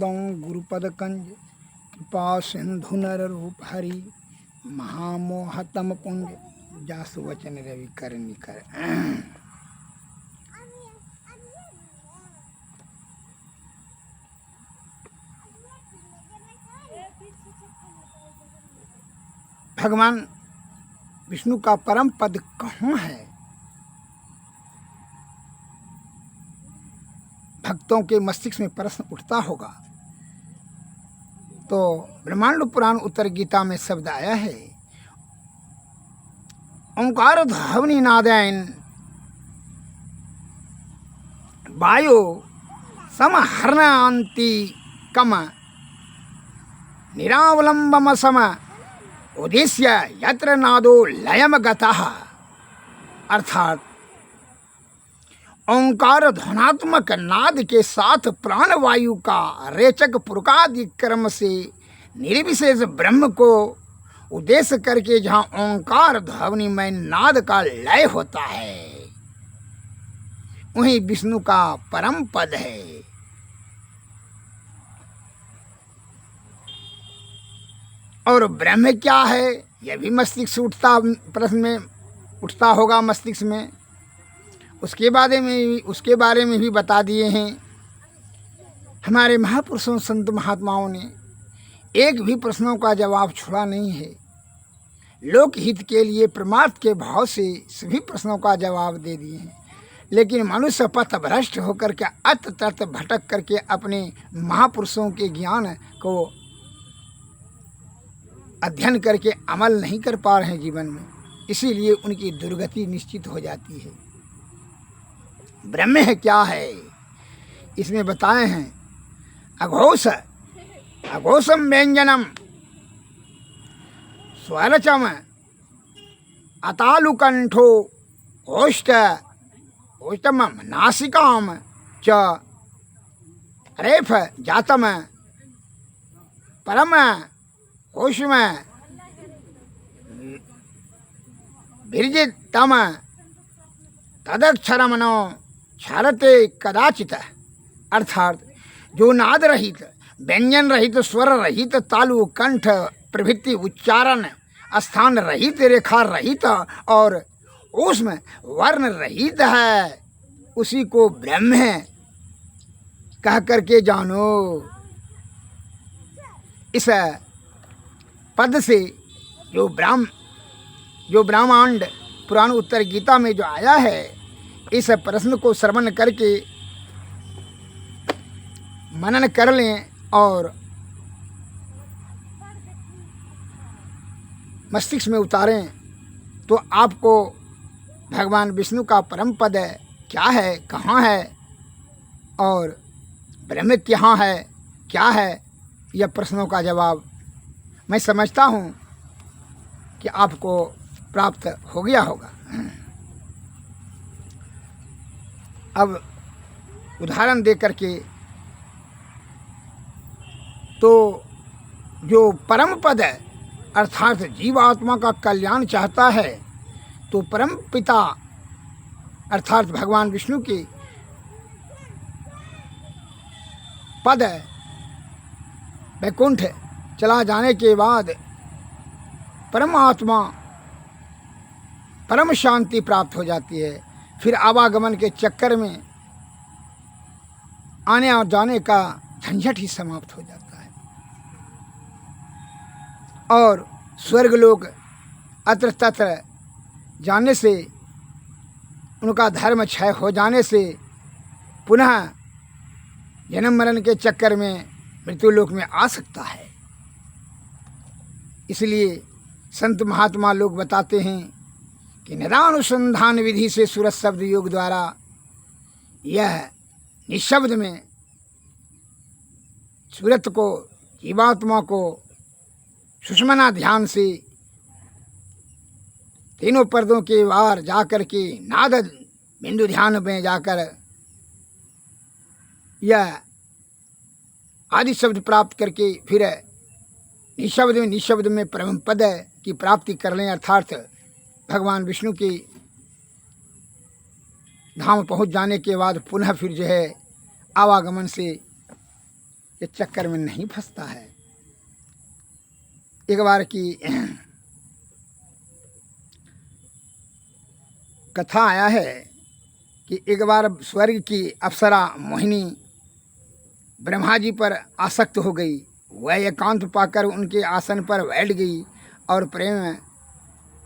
पदों गुरुपद कंज कृपा सिंधु नर रूप हरि महामोहतम पुंज जासु वचन रवि कर निकर। भगवान विष्णु का परम पद कहाँ है? भक्तों के मस्तिष्क में प्रश्न उठता होगा तो ब्रह्मांड पुराण उत्तर गीता में शब्द आया है, ओंकार ध्वनि नादेन वायु समहरणांति कम निरावलंबम सम उद्देश्य यत्र नादो लयम गतः। अर्थात ओंकार ध्वनात्मक नाद के साथ प्राणवायु का रेचक पुरकादि क्रम से निर्विशेष ब्रह्म को उद्देश्य करके जहाँ ओंकार ध्वनिमय नाद का लय होता है वही विष्णु का परम पद है। और ब्रह्म क्या है यह भी मस्तिष्क उठता प्रश्न में उठता होगा मस्तिष्क में। उसके बारे में भी बता दिए हैं हमारे महापुरुषों संत महात्माओं ने। एक भी प्रश्नों का जवाब छोड़ा नहीं है। लोकहित के लिए परमार्थ के भाव से सभी प्रश्नों का जवाब दे दिए हैं, लेकिन मनुष्य पथ भ्रष्ट होकर के अत तत भटक करके अपने महापुरुषों के ज्ञान को अध्ययन करके अमल नहीं कर पा रहे हैं जीवन में, इसीलिए उनकी दुर्गति निश्चित हो जाती है। ब्रह्म है क्या है इसमें बताए हैं, अघोषम व्यंजनम स्वरचम अतालुकंठो ओष्टम नासिकाम च रेफ जातम परम ओष्म विरजितम तदक्षरमनो क्षरते कदाचित। अर्थात जो नाद रहित व्यंजन रहित स्वर रहित तालु कंठ प्रभृति उच्चारण स्थान रहित रेखा रहित और ऊष्म वर्ण रहित है उसी को ब्रह्म कह करके जानो। इस पद से जो ब्रह्मांड पुराण उत्तर गीता में जो आया है, इस प्रश्न को श्रवण करके मनन कर लें और मस्तिष्क में उतारें तो आपको भगवान विष्णु का परम पद क्या है, कहाँ है और ब्रह्म कहाँ है, क्या है, यह प्रश्नों का जवाब मैं समझता हूँ कि आपको प्राप्त हो गया होगा। अब उदाहरण दे करके तो जो परम पद है अर्थात जीवात्मा का कल्याण चाहता है तो परम पिता अर्थात भगवान विष्णु के पद वैकुंठ चला जाने के बाद परमात्मा परम शांति प्राप्त हो जाती है। फिर आवागमन के चक्कर में आने और जाने का झंझट ही समाप्त हो जाता है और स्वर्गलोक अत्र तत्र जाने से उनका धर्म क्षय हो जाने से पुनः जन्म मरण के चक्कर में मृत्युलोक में आ सकता है। इसलिए संत महात्मा लोग बताते हैं कि निरानुसंधान विधि से सूरत शब्द योग द्वारा यह निशब्द में सूरत को जीवात्मा को सुषमना ध्यान से तीनों पर्दों के बाहर जाकर के नाद बिंदु ध्यान में जाकर यह आदि शब्द प्राप्त करके फिर निशब्द में परम पद की प्राप्ति कर लें। अर्थात भगवान विष्णु के धाम पहुंच जाने के बाद पुनः फिर जो है आवागमन से के चक्कर में नहीं फंसता है। एक बार की कथा आया है कि एक बार स्वर्ग की अप्सरा मोहिनी ब्रह्मा जी पर आसक्त हो गई। वह एकांत पाकर उनके आसन पर बैठ गई और प्रेम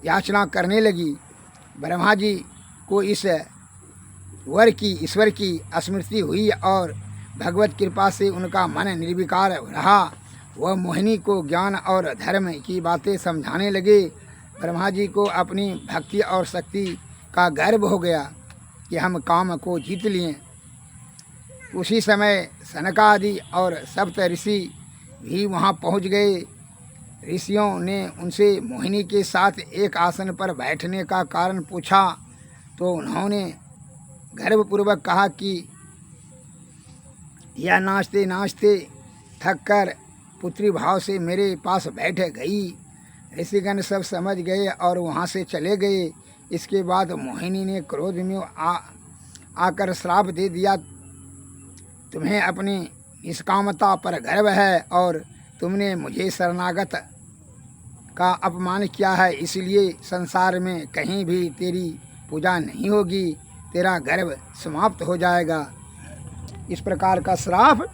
याचना करने लगी। ब्रह्मा जी को इस ईश्वर की स्मृति हुई और भगवत कृपा से उनका मन निर्विकार रहा। वह मोहिनी को ज्ञान और धर्म की बातें समझाने लगे। ब्रह्मा जी को अपनी भक्ति और शक्ति का गर्व हो गया कि हम काम को जीत लिए। उसी समय सनकादि और सप्त ऋषि भी वहाँ पहुँच गए। ऋषियों ने उनसे मोहिनी के साथ एक आसन पर बैठने का कारण पूछा तो उन्होंने गर्वपूर्वक कहा कि यह नाचते नाचते थक कर पुत्री भाव से मेरे पास बैठ गई। ऋषिगण सब समझ गए और वहाँ से चले गए। इसके बाद मोहिनी ने क्रोध में आकर श्राप दे दिया, तुम्हें अपनी निष्कामता पर गर्व है और तुमने मुझे शरणागत का अपमान किया है, इसलिए संसार में कहीं भी तेरी पूजा नहीं होगी, तेरा गर्व समाप्त हो जाएगा। इस प्रकार का श्राप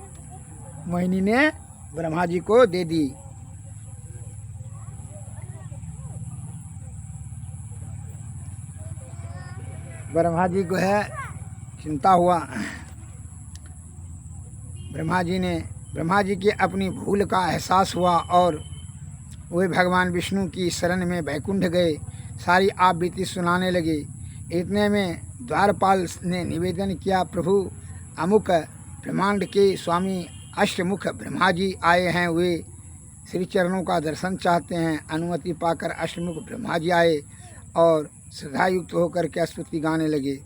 मोहिनी ने ब्रह्मा जी को दे दी। ब्रह्मा जी को है चिंता हुआ। ब्रह्मा जी की अपनी भूल का एहसास हुआ और वे भगवान विष्णु की शरण में बैकुंठ गए। सारी आप बीती सुनाने लगे। इतने में द्वारपाल ने निवेदन किया, प्रभु अमुक ब्रह्मांड के स्वामी अष्टमुख ब्रह्मा जी आए हैं, वे श्री चरणों का दर्शन चाहते हैं। अनुमति पाकर अष्टमुख ब्रह्मा जी आए और श्रद्धायुक्त होकर के स्तुति गाने लगे।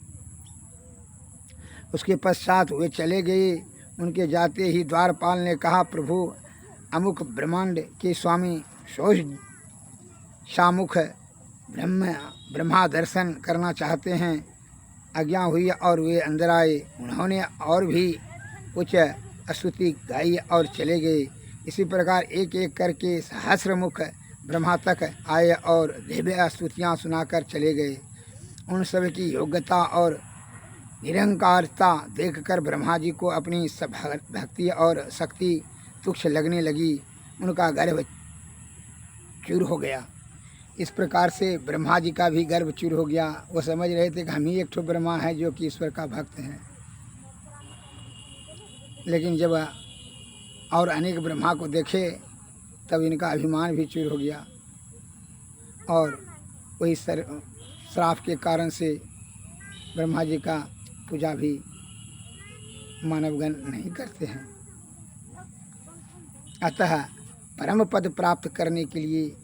उसके पश्चात वे चले गए। उनके जाते ही द्वारपाल ने कहा, प्रभु अमुक ब्रह्मांड के स्वामी शोष शामुख ब्रह्मा दर्शन करना चाहते हैं। आज्ञा हुई और वे अंदर आए। उन्होंने और भी कुछ स्तुति गाई और चले गए। इसी प्रकार एक एक करके सहस्रमुख ब्रह्मा तक आए और दिव्य स्तुतियाँ सुनाकर चले गए। उन सब की योग्यता और निरंकारता देखकर ब्रह्मा जी को अपनी सब भक्ति और शक्ति तुच्छ लगने लगी। उनका गर्व चूर हो गया। इस प्रकार से ब्रह्मा जी का भी गर्व चूर हो गया। वो समझ रहे थे कि हम ही एक ठो ब्रह्मा है जो कि ईश्वर का भक्त हैं। लेकिन जब और अनेक ब्रह्मा को देखे तब इनका अभिमान भी चूर हो गया और वही श्राप के कारण से ब्रह्मा जी का पूजा भी मानवगण नहीं करते हैं। अतः परम पद प्राप्त करने के लिए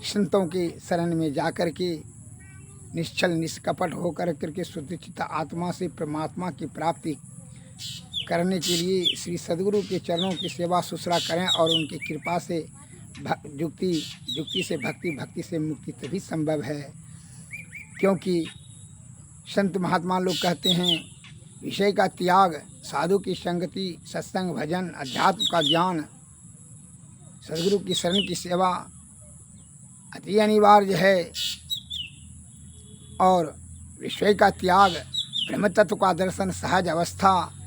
संतों के शरण में जाकर के निश्चल निष्कपट होकर करके शुद्धचित्त आत्मा से परमात्मा की प्राप्ति करने के लिए श्री सद्गुरु के चरणों की सेवा शुश्रा करें और उनकी कृपा से युक्ति से भक्ति, भक्ति से मुक्ति तभी संभव है। क्योंकि संत महात्मा लोग कहते हैं विषय का त्याग, साधु की संगति, सत्संग, भजन, अध्यात्म का ज्ञान, सद्गुरु की शरण की सेवा अति अनिवार्य है। और विषय का त्याग, ब्रह्म तत्व का दर्शन, सहज अवस्था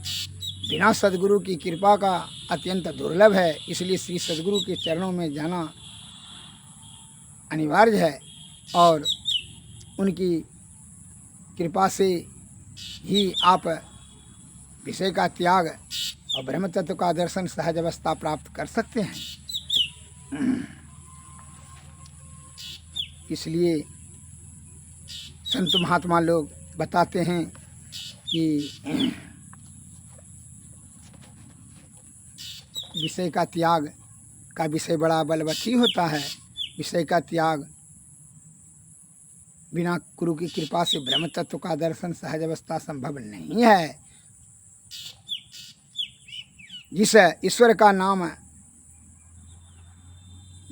बिना सद्गुरु की कृपा का अत्यंत दुर्लभ है। इसलिए श्री सद्गुरु के चरणों में जाना अनिवार्य है और उनकी कृपा से ही आप विषय का त्याग और ब्रह्म तत्व का दर्शन, सहज अवस्था प्राप्त कर सकते हैं। इसलिए संत महात्मा लोग बताते हैं कि विषय का त्याग का विषय बड़ा बलवती होता है। विषय का त्याग बिना गुरु की कृपा से ब्रह्म तत्व का दर्शन, सहज अवस्था संभव नहीं है। जिस ईश्वर का नाम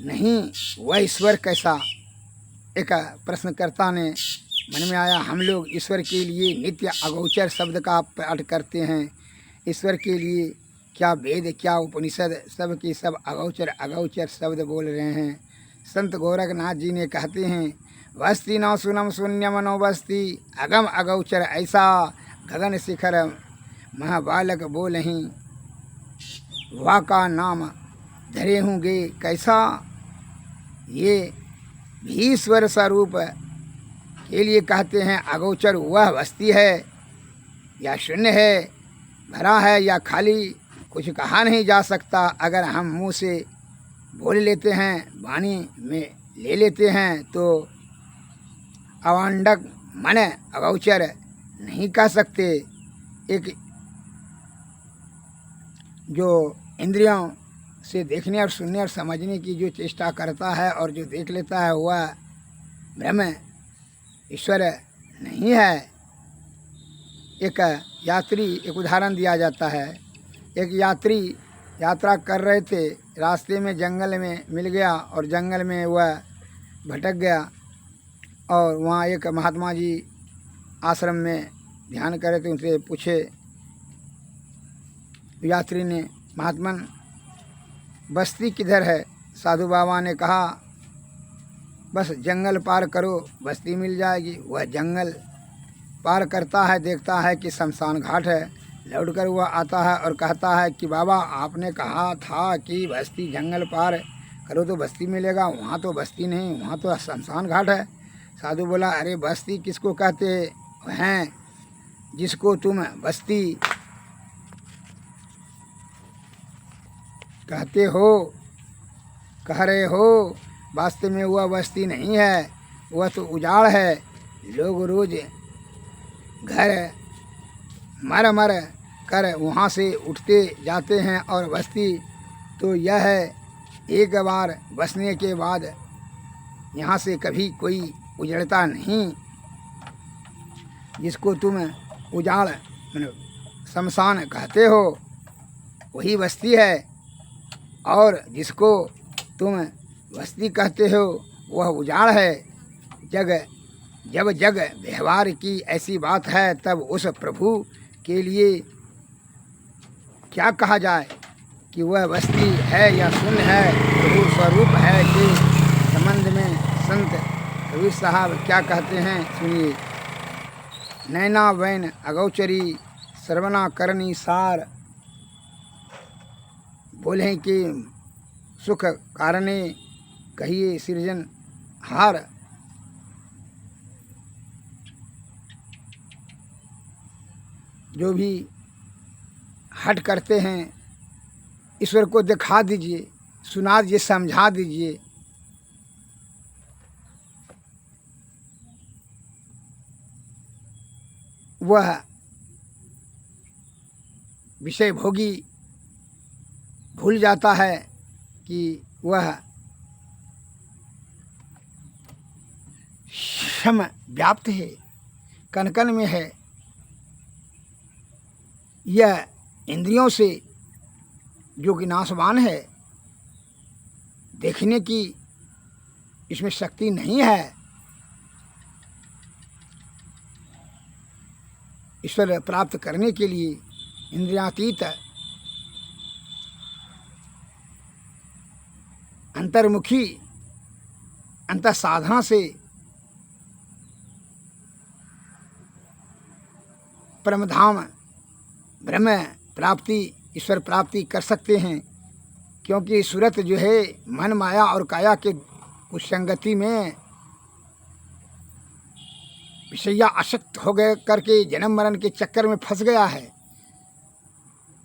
नहीं वह ईश्वर कैसा। एक प्रश्नकर्ता ने मन में आया, हम लोग ईश्वर के लिए नित्य अगोचर शब्द का पाठ करते हैं, ईश्वर के लिए क्या वेद क्या उपनिषद सब के सब अगोचर अगोचर शब्द बोल रहे हैं। संत गोरखनाथ जी ने कहते हैं, बस्ती नौ सुनम शून्य मनो बस्ती, अगम अगोचर ऐसा गगन शिखर महाबालक बोलहीं, वा का नाम धरे होंगे कैसा। ये भी ईश्वर स्वरूप के लिए कहते हैं। अगोचर वह बस्ती है या शून्य है, भरा है या खाली, कुछ कहा नहीं जा सकता। अगर हम मुंह से बोल लेते हैं, वाणी में ले लेते हैं, तो अवांडक मन अगोचर नहीं कह सकते। एक जो इंद्रियों से देखने और सुनने और समझने की जो चेष्टा करता है और जो देख लेता है, वह ब्रह्म ईश्वर नहीं है। एक यात्री, एक उदाहरण दिया जाता है। एक यात्री यात्रा कर रहे थे, रास्ते में जंगल में मिल गया और जंगल में वह भटक गया और वहाँ एक महात्मा जी आश्रम में ध्यान कर रहे थे। उनसे पूछे यात्री ने, महात्मन बस्ती किधर है? साधु बाबा ने कहा, बस जंगल पार करो बस्ती मिल जाएगी। वह जंगल पार करता है, देखता है कि शमशान घाट है। लौटकर वह आता है और कहता है कि बाबा आपने कहा था कि बस्ती जंगल पार करो तो बस्ती मिलेगा, वहाँ तो बस्ती नहीं, वहाँ तो शमशान घाट है। साधु बोला, अरे बस्ती किसको कहते हैं? जिसको तुम बस्ती कहते हो, कह रहे हो, वास्तव में वह बस्ती नहीं है, वह तो उजाड़ है। लोग रोज घर मर मर कर वहाँ से उठते जाते हैं और बस्ती तो यह है, एक बार बसने के बाद यहाँ से कभी कोई उजड़ता नहीं। जिसको तुम उजाड़ शमशान कहते हो वही बस्ती है, और जिसको तुम बस्ती कहते हो वह उजाड़ है। जब जग व्यवहार की ऐसी बात है, तब उस प्रभु के लिए क्या कहा जाए कि वह बस्ती है या शून्य है, प्रभु स्वरूप है के संबंध में संत कबीर साहब क्या कहते हैं, सुनिए। नैना वैन अगोचरी सर्वना करनी सार, बोले कि सुख कारणे कहिए सृजन हार। जो भी हट करते हैं, ईश्वर को दिखा दीजिए, सुना दीजिए, समझा दीजिए। वह विषय भोगी भूल जाता है कि वह क्षम व्याप्त है, कण कण में है। यह इंद्रियों से जो कि नाशवान है, देखने की इसमें शक्ति नहीं है। ईश्वर प्राप्त करने के लिए इंद्रियातीत अंतर्मुखी अंतर साधना से परमधाम ब्रह्म प्राप्ति, ईश्वर प्राप्ति कर सकते हैं। क्योंकि सूरत जो है मन माया और काया के उस संगति में विषया आसक्त हो गए करके जन्म मरण के चक्कर में फंस गया है।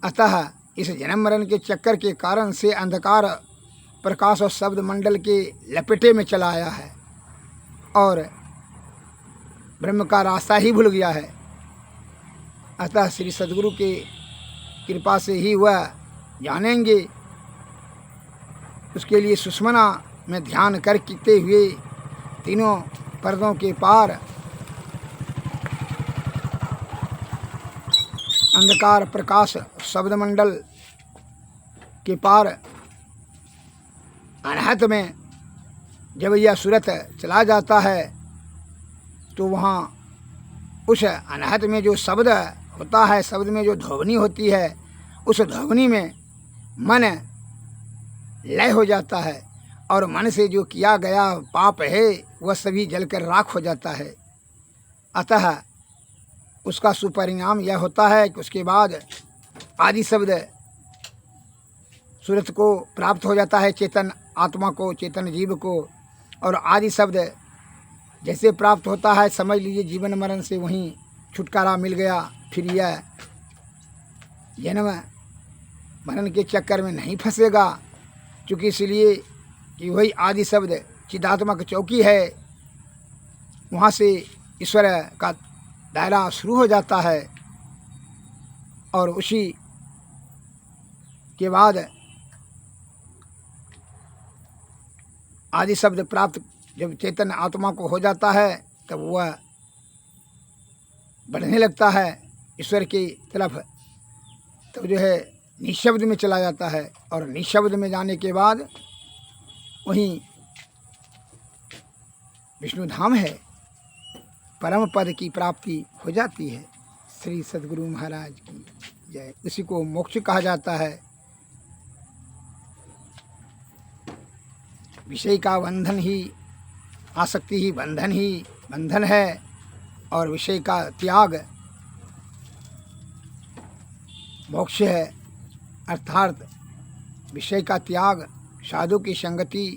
अतः इस जन्म मरण के चक्कर के कारण से अंधकार प्रकाश और शब्द मंडल के लपेटे में चला आया है और ब्रह्म का रास्ता ही भूल गया है। अतः श्री सद्गुरु के कृपा से ही वह जानेंगे। उसके लिए सुषमना में ध्यान करते हुए तीनों पर्दों के पार अंधकार प्रकाश शब्द मंडल के पार अनहत में जब यह सूरत चला जाता है, तो वहाँ उस अनहत में जो शब्द होता है, शब्द में जो ध्वनि होती है, उस ध्वनि में मन लय हो जाता है और मन से जो किया गया पाप है वह सभी जलकर राख हो जाता है। अतः उसका सुपरिणाम यह होता है कि उसके बाद आदि शब्द सूरत को प्राप्त हो जाता है, चेतन आत्मा को, चेतन जीव को। और आदि शब्द जैसे प्राप्त होता है, समझ लीजिए जीवन मरण से वहीं छुटकारा मिल गया। फिर यह जन्म मरण के चक्कर में नहीं फंसेगा, क्योंकि इसलिए कि वही आदि शब्द चिदात्मक चौकी है, वहाँ से ईश्वर का दायरा शुरू हो जाता है। और उसी के बाद आदि शब्द प्राप्त जब चेतन आत्मा को हो जाता है तब वह बढ़ने लगता है ईश्वर की तरफ, तो जो है निशब्द में चला जाता है। और निशब्द में जाने के बाद वहीं विष्णु धाम है, परम पद की प्राप्ति हो जाती है। श्री सद्गुरु महाराज की जय। उसी को मोक्ष कहा जाता है। विषय का बंधन ही, आसक्ति ही बंधन है, और विषय का त्याग मोक्ष है। अर्थात विषय का त्याग, साधु की संगति,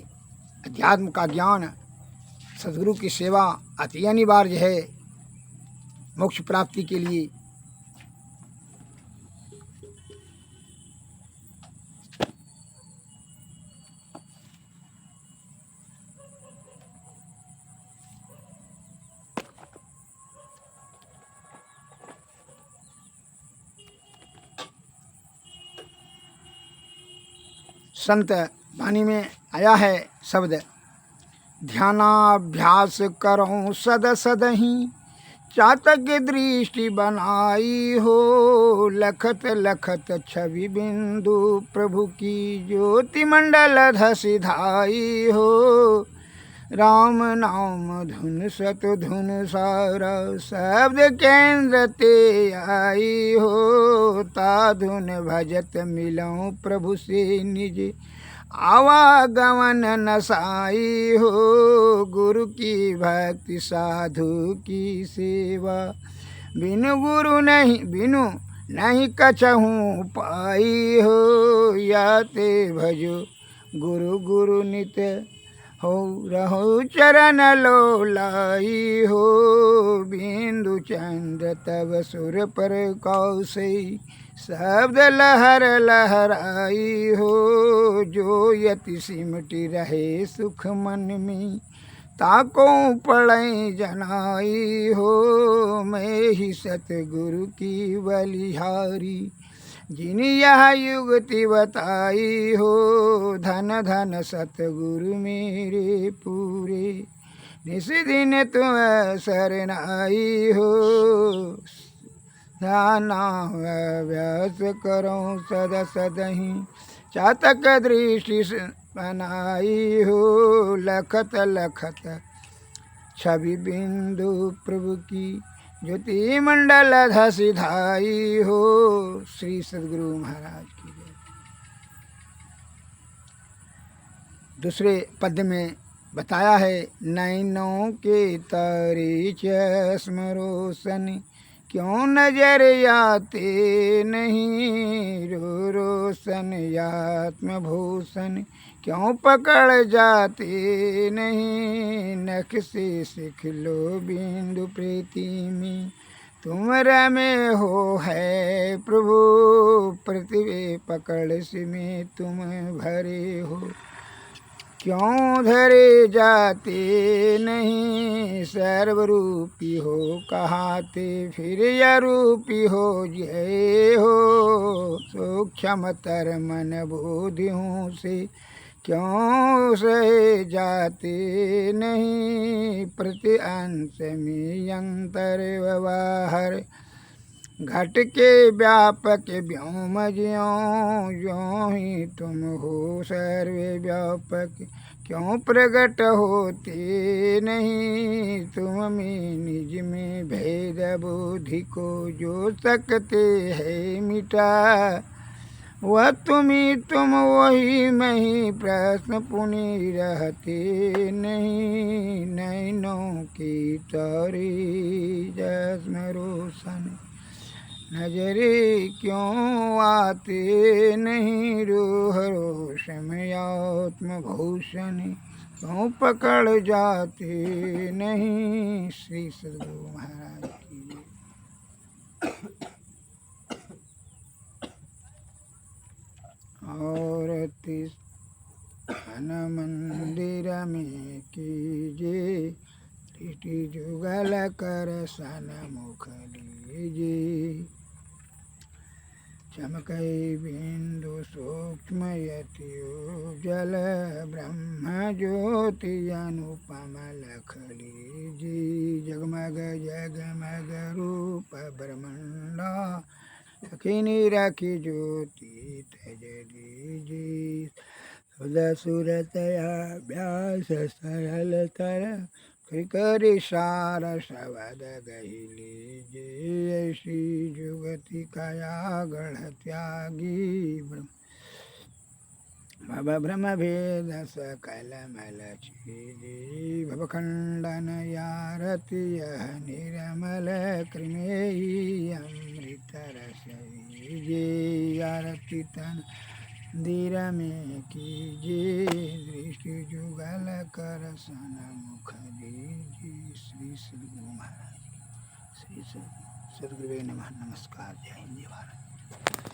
अध्यात्म का ज्ञान, सद्गुरु की सेवा अति अनिवार्य है मोक्ष प्राप्ति के लिए। संत वाणी में आया है शब्द, ध्यानाभ्यास करो सद सदहि, चातक दृष्टि बनाई हो, लखत लखत छवि बिंदु प्रभु की, ज्योति मंडल धसि धाई हो, राम नाम धुन सत धुन सारा, शब्द केंद्र ते आई हो, ता धुन भजत मिलऊं प्रभु से निज, आवागमन नसाई हो, गुरु की भक्ति साधु की सेवा, बिनु गुरु नहीं कछहु पाई हो, या ते भजो गुरु गुरु नित, हो रहो चरण लोलाई हो, बिंदु चंद्र तब सुर पर कौशै, शब्द लहर लहराई हो, जो यति सिमटी रहे सुख मन में, ताको पड़े जनाई हो, मैं ही सतगुरु की बलिहारी, जिन यह युगति बताई हो, धन धन सतगुरु मेरे पूरे, निस दिन तुम शरणाई हो, ध्यानाभ्यास करो सद सदहि, चातक दृष्टि बनाई हो, लखत लखत छवि बिंदु प्रभु की, ज्योति मंडल धसि धाई हो। श्री सद्गुरु महाराज की जय। दूसरे पद में बताया है, नैनों के तारे चश्म रोशन, क्यों नजर आते नहीं, रो रोशन आत्मभूषण, क्यों पकड़ जाते नहीं, नख से सीख लो बिंदु प्रीति में, तुम रमे हो है प्रभु, पृथ्वी पकड़ से में तुम भरे हो, क्यों धरे जाते नहीं, सर्वरूपी हो कहाते, फिर अरूपी हो जय हो, सूक्ष्मतर मन बोधियों से, क्यों सहे जाते नहीं, प्रति अंश में अंतर व्यवहार, घट के व्यापक व्योम ज्यों, ज्यों ही तुम हो सर्वे व्यापक, क्यों प्रकट होते नहीं, तुम में निज में भेद बुद्धि को, जो सकते है मिटा, वह तुम्ही तुम वही मैं ही, प्रश्न पुनि रहते नहीं। नैनों की तारी जस्म रोशन, नजरे क्यों आते नहीं। रूह रोशन में आत्मभूषण, क्यों पकड़ जाते नहीं। श्री सद्गुरु महाराज की जय। और तिस मन मंदिर में कीजिए, दृष्टि जुगल कर सन मुख लीजिए। चमकई बिंदु सूक्ष्म यति जल, ब्रह्म ज्योति अनुपम लख लीजिए। जगमग जगमग रूप ब्रह्मंडा, सखिनी राखी ज्योति तज दीजिए। सुध सुरतया व्यास सरल तर, करि सार शबद गही लीजिए। ऐसी जुगति काया गढ़ त्यागी, भव भ्रम भेद सकल मल छीजी। भव खंडन यारति यह निर्मल, कृमेयी अमृत रस लीजिए। आरती तन मंदिर में कीजिए, दृष्टि जुगल कर सन मुख दीजिए। श्री सद्गुरु महाराज, श्री सद्गुरु नमः। नमस्कार। जय हिंद, जय भारत।